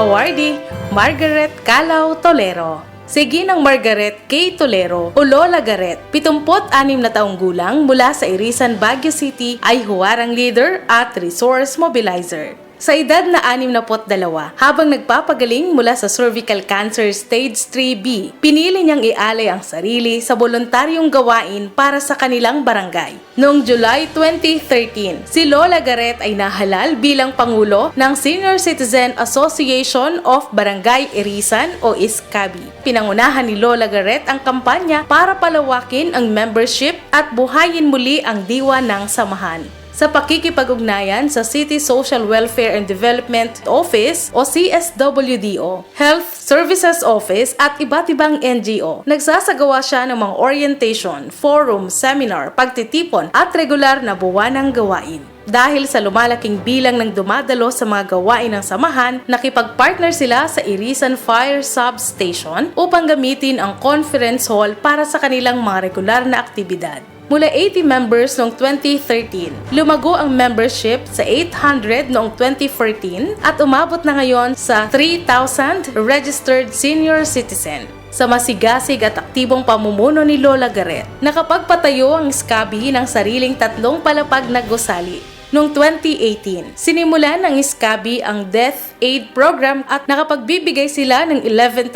awardee Margaret Calao Tolero. Si Ginang Margaret K. Tolero o Lola Garet, 76 na taong gulang mula sa Irisan, Baguio City ay huwarang leader at resource mobilizer. Sa edad na 62, habang nagpapagaling mula sa cervical cancer stage 3B, pinili niyang ialay ang sarili sa voluntaryong gawain para sa kanilang barangay. Noong July 2013, si Lola Garet ay nahalal bilang Pangulo ng Senior Citizen Association of Barangay Irisan o ISCABI. Pinangunahan ni Lola Garet ang kampanya para palawakin ang membership at buhayin muli ang diwa ng samahan. Sa pakikipag-ugnayan sa City Social Welfare and Development Office o CSWDO, Health Services Office at iba't ibang NGO, nagsasagawa siya ng mga orientation, forum, seminar, pagtitipon at regular na buwanang gawain. Dahil sa lumalaking bilang ng dumadalo sa mga gawain ng samahan, nakipag-partner sila sa Irisan Fire Substation upang gamitin ang conference hall para sa kanilang mga regular na aktibidad. Mula 80 members noong 2013, lumago ang membership sa 800 noong 2014 at umabot na ngayon sa 3,000 registered senior citizen. Sa masigasig at aktibong pamumuno ni Lola Garet, nakapagpatayo ang ISCABI ng sariling 3 palapag na gusali. Noong 2018, sinimulan ng ISCABI ang Death Aid Program at nakapagbibigay sila ng 11,000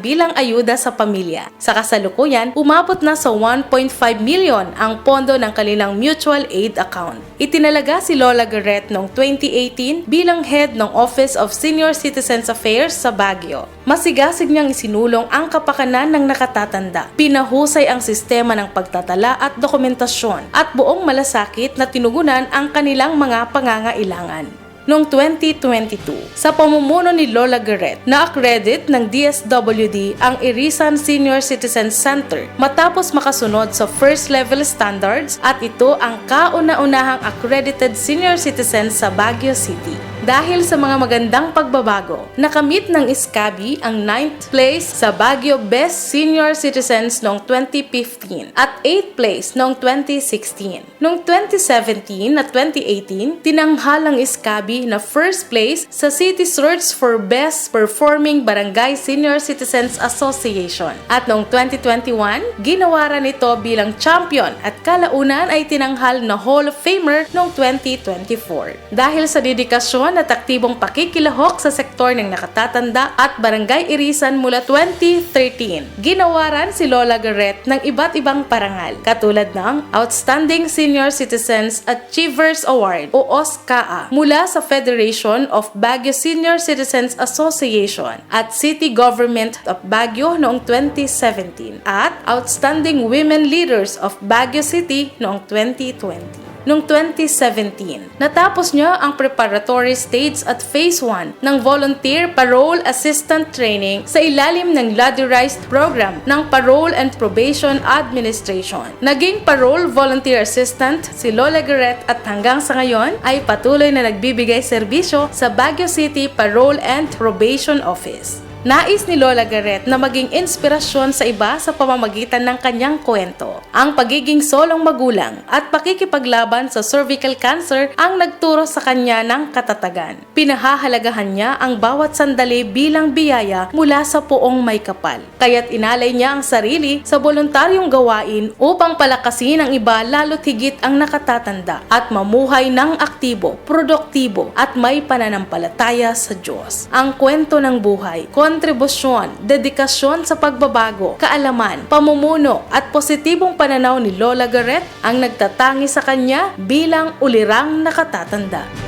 bilang ayuda sa pamilya. Sa kasalukuyan, umabot na sa 1.5 million ang pondo ng kanilang mutual aid account. Itinalaga si Lola Garet noong 2018 bilang head ng Office of Senior Citizens Affairs sa Baguio. Masigasig niyang isinulong ang kapakanan ng nakatatanda. Pinahusay ang sistema ng pagtatala at dokumentasyon at buong malasakit na tinugunan ang kanilang mga pangangailangan. Noong 2022, sa pamumuno ni Lola Garet, na-accredit ng DSWD ang Irisan Senior Citizen Center matapos makasunod sa first level standards at ito ang kauna-unahang accredited senior citizen sa Baguio City. Dahil sa mga magandang pagbabago, nakamit ng ISCABI ang 9th place sa Baguio Best Senior Citizens noong 2015 at 8th place noong 2016. Noong 2017 at 2018, tinanghal ang ISCABI na first place sa City Search for Best Performing Barangay Senior Citizens Association. At noong 2021, ginawaran ito bilang champion at kalaunan ay tinanghal na Hall of Famer noong 2024. Dahil sa dedikasyon at aktibong pakikilahok sa sektor ng nakatatanda at Barangay Irisan mula 2013, ginawaran si Lola Garet ng iba't ibang parangal katulad ng Outstanding Senior Citizens Achievers Award o OSCAA mula sa Federation of Baguio Senior Citizens Association at City Government of Baguio noong 2017 at Outstanding Women Leaders of Baguio City noong 2020. Noong 2017, natapos niya ang preparatory stage at phase 1 ng Volunteer Parole Assistant Training sa ilalim ng ladderized program ng Parole and Probation Administration. Naging Parole Volunteer Assistant si Lola Garet at hanggang sa ngayon ay patuloy na nagbibigay serbisyo sa Baguio City Parole and Probation Office. Nais ni Lola Garet na maging inspirasyon sa iba sa pamamagitan ng kanyang kwento. Ang pagiging solong magulang at pakikipaglaban sa cervical cancer ang nagturo sa kanya ng katatagan. Pinahahalagahan niya ang bawat sandali bilang biyaya mula sa poong may kapal. Kaya't inalay niya ang sarili sa voluntaryong gawain upang palakasin ang iba lalo't higit ang nakatatanda at mamuhay ng aktibo, produktibo at may pananampalataya sa Diyos. Ang kwento ng buhay, kontribusyon, dedikasyon sa pagbabago, kaalaman, pamumuno at positibong pananaw ni Lola Garet ang nagtatangi sa kanya bilang ulirang nakatatanda.